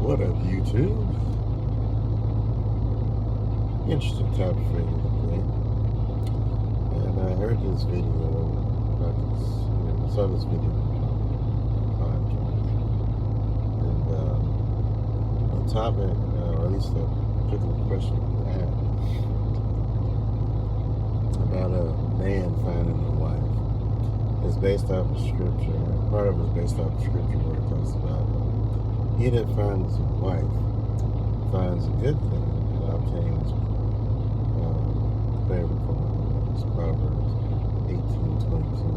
What up, YouTube? Interesting topic for you today. And I heard this video about this, saw this video podcast. And the topic, or at least the particular question asked about a man finding a wife is based off of scripture. Part of it is based off of scripture where it talks about he that finds a wife finds a good thing and obtains favor from him. It's Proverbs 18:22.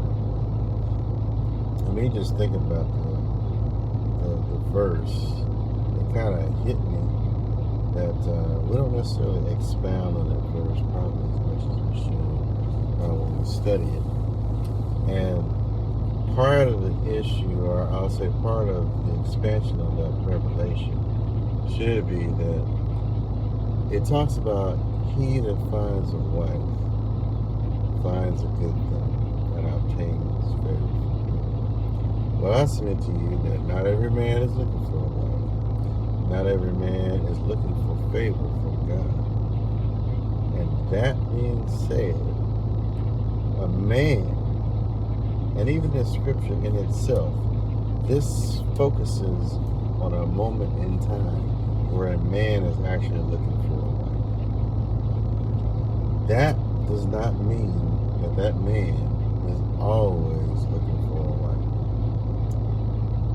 I mean, just thinking about the verse, it kind of hit me that we don't necessarily expound on that verse probably as much as we should when we study it. And part of the issue, or I'll say part of the expansion of that revelation, should be that it talks about he that finds a wife finds a good thing and obtains favor. Well, I submit to you that not every man is looking for a wife. Not every man is looking for favor from God. And that being said, a man, and even the scripture in itself, this focuses on a moment in time where a man is actually looking for a wife. That does not mean that that man is always looking for a wife.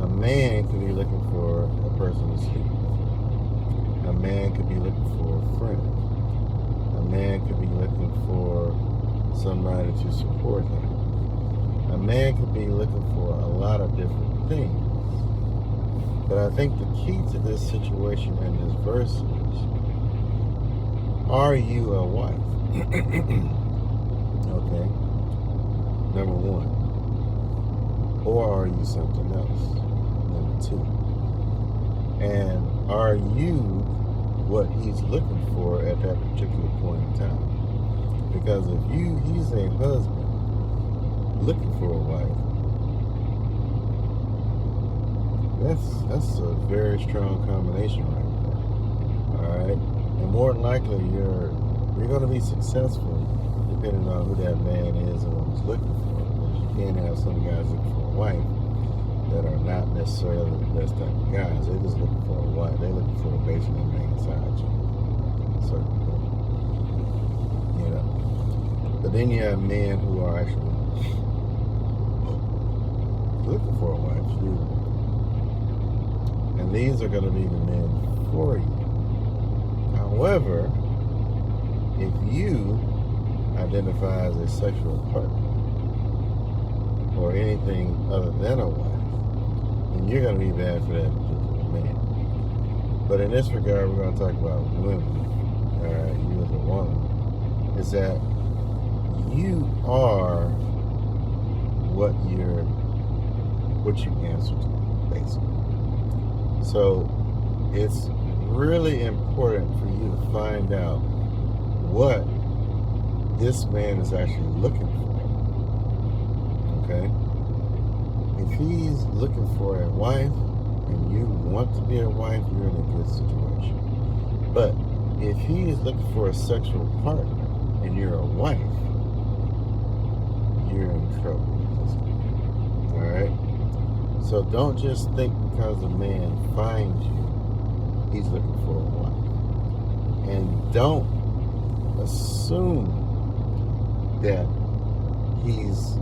A man could be looking for a person to sleep with. A man could be looking for a friend. A man could be looking for somebody to support him. A man could be looking for a lot of different things. But I think the key to this situation and this verse is, are you a wife? Okay. Number one. Or are you something else? Number two. And are you what he's looking for at that particular point in time? Because if he's a husband looking for a wife, that's a very strong combination right there. All right, and more than likely you're going to be successful depending on who that man is and what he's looking for. Because you can't have some guys looking for a wife that are not necessarily the best type of guys. They're just looking for a wife. They're looking for a basically main side chick. Certain point, But then you have men who are actually looking for a wife too. And these are going to be the men for you. However, if you identify as a sexual partner or anything other than a wife, then you're going to be bad for that particular man. But in this regard, we're going to talk about women. All right, you as a woman, is that you are what you answer to, basically. So it's really important for you to find out what this man is actually looking for. Okay? If he's looking for a wife and you want to be a wife, you're in a good situation. But if he is looking for a sexual partner and you're a wife, you're in trouble with this guy. Alright? So don't just think because a man finds you, he's looking for a wife. And don't assume that he's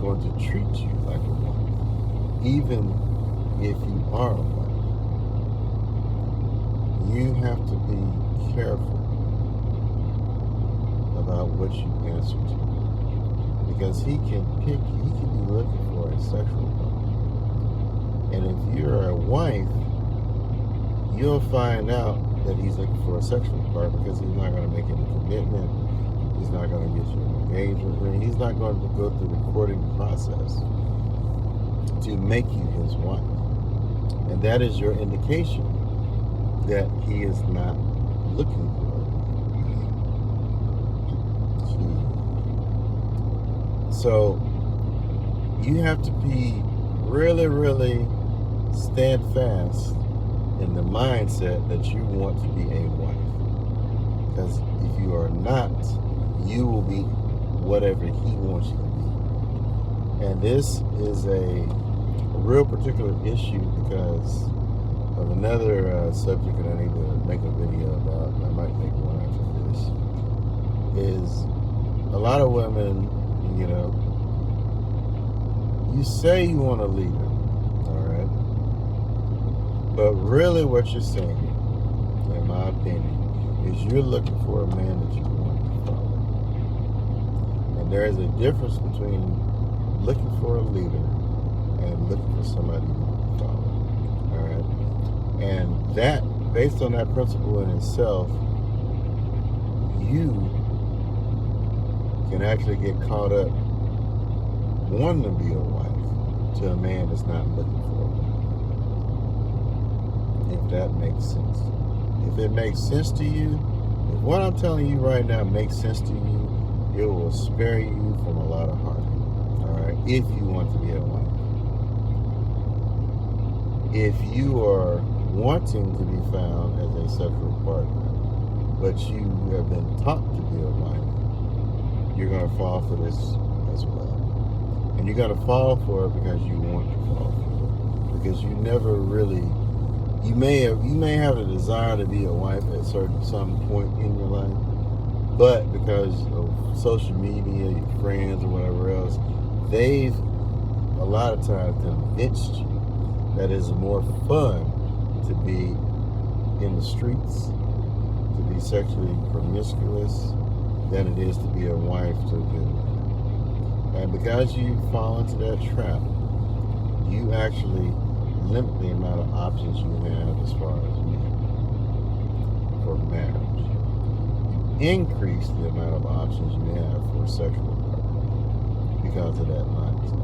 going to treat you like a wife, even if you are a wife. You have to be careful about what you answer to. Because he can be looking for a sexual partner. And if you're a wife, you'll find out that he's looking for a sexual partner because he's not going to make any commitment. He's not going to get you an engagement ring. He's not going to go through the courting process to make you his wife. And that is your indication that he is not looking for it. So you have to be really, really steadfast in the mindset that you want to be a wife. Because if you are not, you will be whatever he wants you to be. And this is a real particular issue because of another subject that I need to make a video about, and I might make one after this, is a lot of women, you say you want a leader, all right? But really what you're saying, in my opinion, is you're looking for a man that you want to follow. And there is a difference between looking for a leader and looking for somebody you want to follow, all right? And that, based on that principle in itself, you can actually get caught up wanting to be a wife to a man that's not looking for a wife. If that makes sense. If it makes sense to you, if what I'm telling you right now makes sense to you, it will spare you from a lot of heartache. All right? If you want to be a wife. If you are wanting to be found as a sexual partner, but you have been taught to be a wife, you're going to fall for this as well. And you're going to fall for it because you want to fall for it. Because you never really, you may have a desire to be a wife at some point in your life, but because of social media, your friends or whatever else, they've a lot of times convinced you that it's more fun to be in the streets, to be sexually promiscuous, than it is to be a wife to a good man. And because you fall into that trap, you actually limit the amount of options you have as far as men for marriage. You increase the amount of options you have for sexual partner because of that mindset.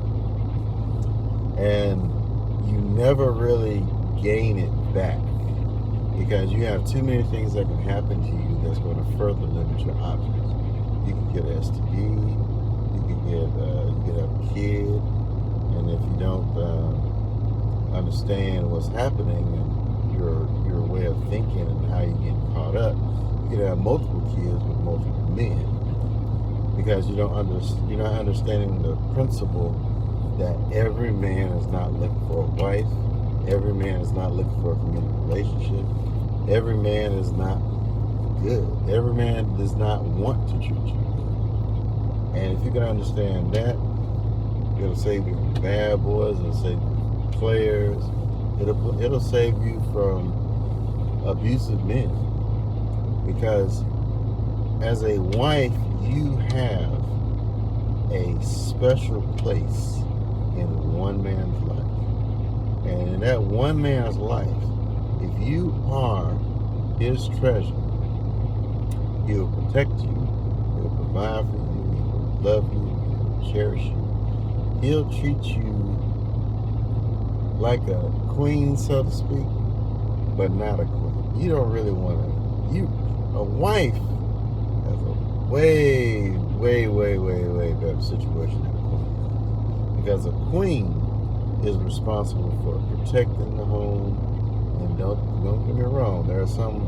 And you never really gain it back because you have too many things that can happen to you that's going to further limit your options. You can get an STD, you can have a kid, and if you don't understand what's happening and your way of thinking and how you get caught up, you can have multiple kids with multiple men because you're not understanding the principle that every man is not looking for a wife, every man is not looking for a committed relationship, every man is not good, every man does not want to treat you good. And if you can understand that, it'll save you from bad boys, it'll save you from players, it'll save you from abusive men. Because as a wife, you have a special place in one man's life. And in that one man's life, if you are his treasure, he'll protect you, he'll provide for you, he'll love you, he'll cherish you. He'll treat you like a queen, so to speak, but not a queen. You don't really want to. A wife has a way better situation than a queen. Because a queen is responsible for protecting the home. And don't get me wrong, there are some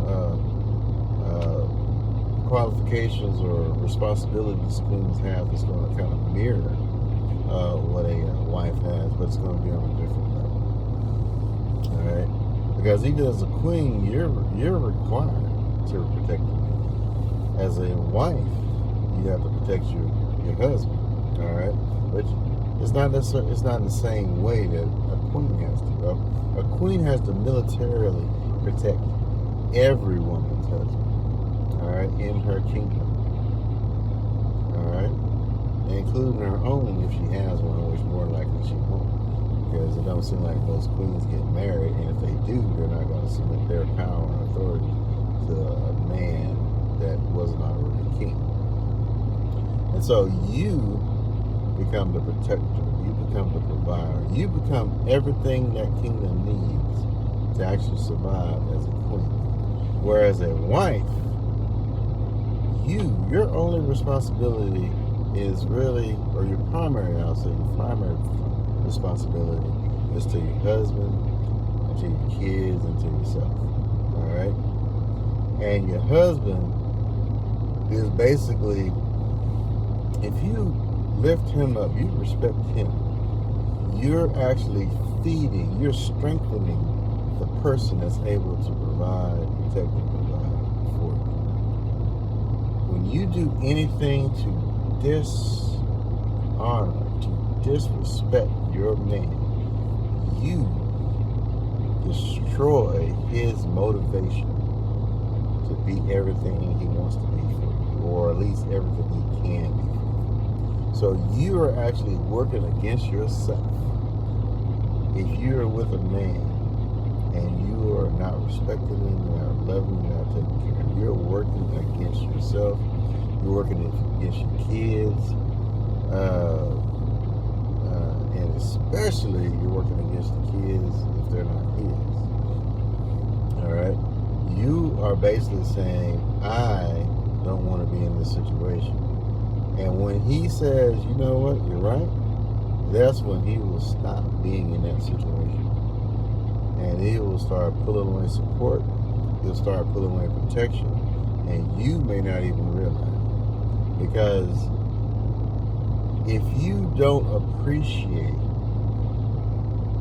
qualifications or responsibilities queens have that's going to kind of mirror what a wife has, but it's going to be on a different level. All right, because even as a queen, you're required to protect the man. As a wife, you have to protect your husband. All right, but it's not in the same way that a queen has to. A queen has to militarily protect every woman's husband. All right, in her kingdom. All right. Including her own if she has one, which more likely she won't. Because it don't seem like most queens get married, and if they do, they're not going to submit their power and authority to a man that wasn't already king. And so you become the protector, you become the provider, you become everything that kingdom needs to actually survive as a queen. Whereas a wife, your only responsibility is really, or your primary responsibility is to your husband and to your kids, and to yourself. All right? And your husband is basically, if you lift him up, you respect him, you're actually feeding, you're strengthening the person that's able to provide, protect, and provide for you. When you do anything to dishonor, to disrespect your man, you destroy his motivation to be everything he wants to be for you, or at least everything he can be for you. So you are actually working against yourself. If you're with a man and you are not respecting him, you're not loving him, you're not taking care of him, you're working against yourself. You're working against your kids, and especially you're working against the kids if they're not his. All right? You are basically saying, I don't want to be in this situation. And when he says, you know what, you're right, that's when he will stop being in that situation. And he will start pulling away support. He'll start pulling away protection. And you may not even realize. Because if you don't appreciate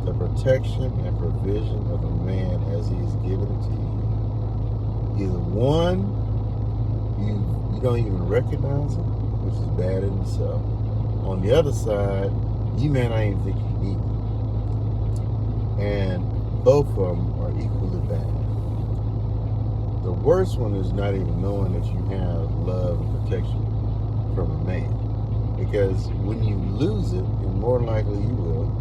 the protection and provision of a man as he's given it to you, either one, you don't even recognize it, which is bad in itself. On the other side, you may not even think you need it. And both of them are equally bad. The worst one is not even knowing that you have love and protection from a man. Because when you lose it, and more than likely you will,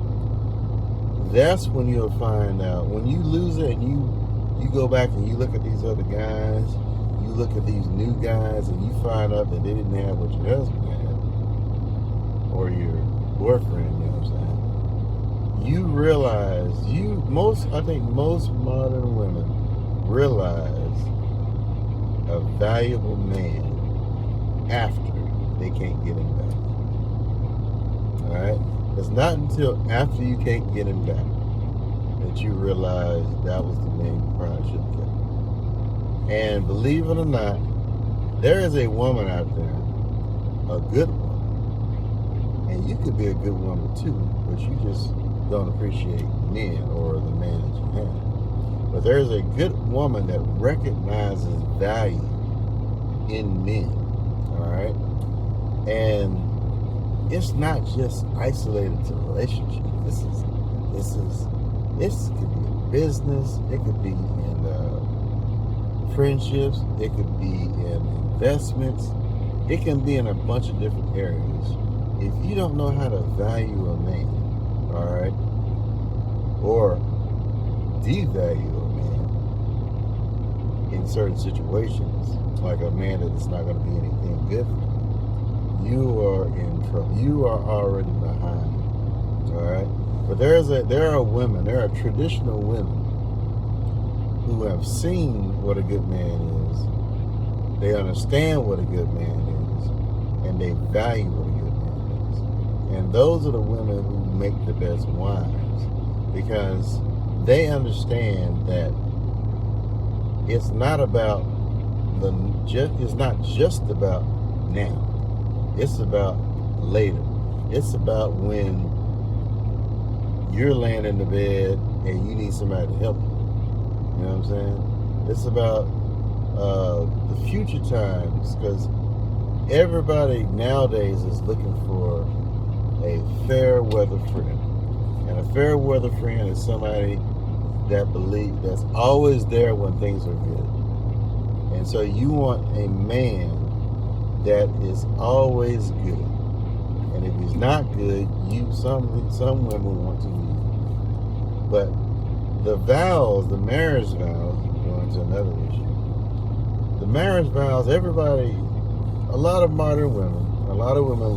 that's when you'll find out. When you lose it and you go back and you look at these other guys, you look at these new guys, and you find out that they didn't have what your husband had, or your boyfriend, you know what I'm saying? You realize, I think most modern women realize a valuable man after they can't get him back. All right? It's not until after you can't get him back that you realize that was the man you probably should have kept. And believe it or not, there is a woman out there, a good woman, and you could be a good woman too, but you just don't appreciate men or the man that you have. But there's a good woman that recognizes value in men. All right? And it's not just isolated to relationships. This could be in business, it could be in friendships, it could be in investments, it can be in a bunch of different areas. If you don't know how to value a man, all right, or devalue a man in certain situations, like a man that is not going to be anything good for you, you are in trouble. You are already behind. All right? But there are women, there are traditional women who have seen what a good man is. They understand what a good man is, and they value what a good man is. And those are the women who make the best wives, because they understand that it's not about it's not just about now. It's about later. It's about when you're laying in the bed and you need somebody to help you. You know what I'm saying? It's about the future times, because everybody nowadays is looking for a fair weather friend. And a fair weather friend is somebody that's always there when things are good. And so you want a man that is always good. And if he's not good, some women want to leave. But the vows, the marriage vows, going to another issue. The marriage vows, a lot of modern women,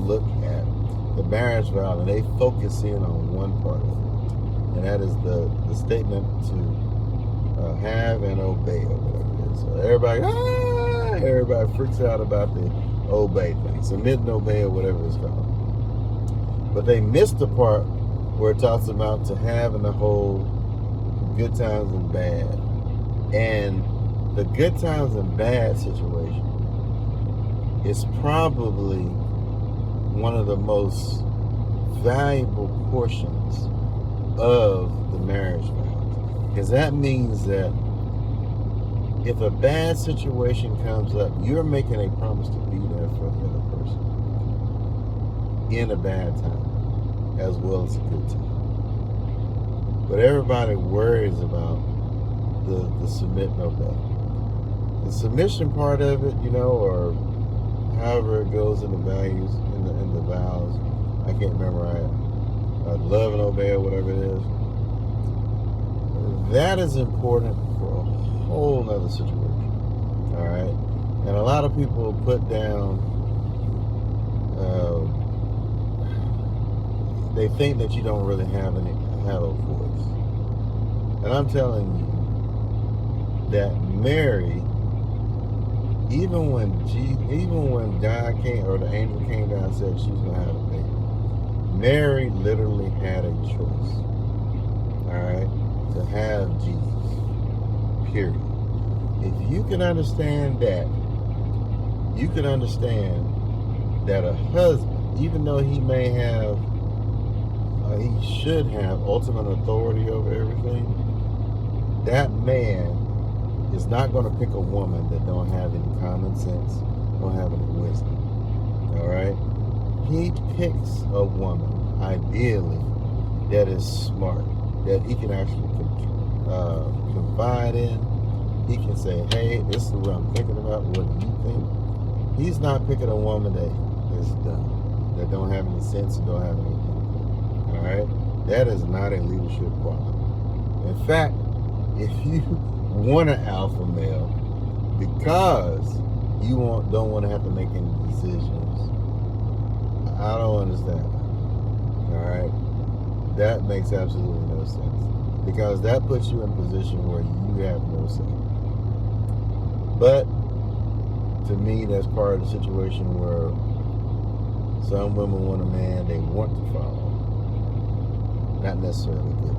look at the marriage vow and they focus in on one part of it. And that is the statement to have and obey, or whatever it is. So everybody freaks out about the obey thing. Submit and obey, or whatever it's called. But they missed the part where it talks about to have and to hold good times and bad. And the good times and bad situation is probably one of the most valuable portions of the marriage vows. Because that means that if a bad situation comes up, you're making a promise to be there for the other person in a bad time as well as a good time. But everybody worries about the submit and obey. The submission part of it, or however it goes in the values, in the vows, I can't remember. I love and obey or whatever it is. That is important for a whole nother situation. All right, and a lot of people put down. They think that you don't really have a voice, and I'm telling you that Mary, even when God came or the angel came down and said she was gonna have a baby, Mary literally had a choice. All right, to have Jesus. Period. If you can understand that, you can understand that a husband, even though he may have, he should have ultimate authority over everything, that man is not going to pick a woman that don't have any common sense, don't have any wisdom. All right? He picks a woman, ideally, that is smart, that he can actually confide in. He can say, hey, this is what I'm thinking about. What do you think? He's not picking a woman that is dumb, that don't have any sense and don't have any input. All right? That is not a leadership quality. In fact, if you want an alpha male because you don't want to have to make any decisions, I don't understand that. All right? That makes absolutely no sense, because that puts you in a position where you have no say. But to me, that's part of the situation where some women want a man they want to follow, not necessarily good.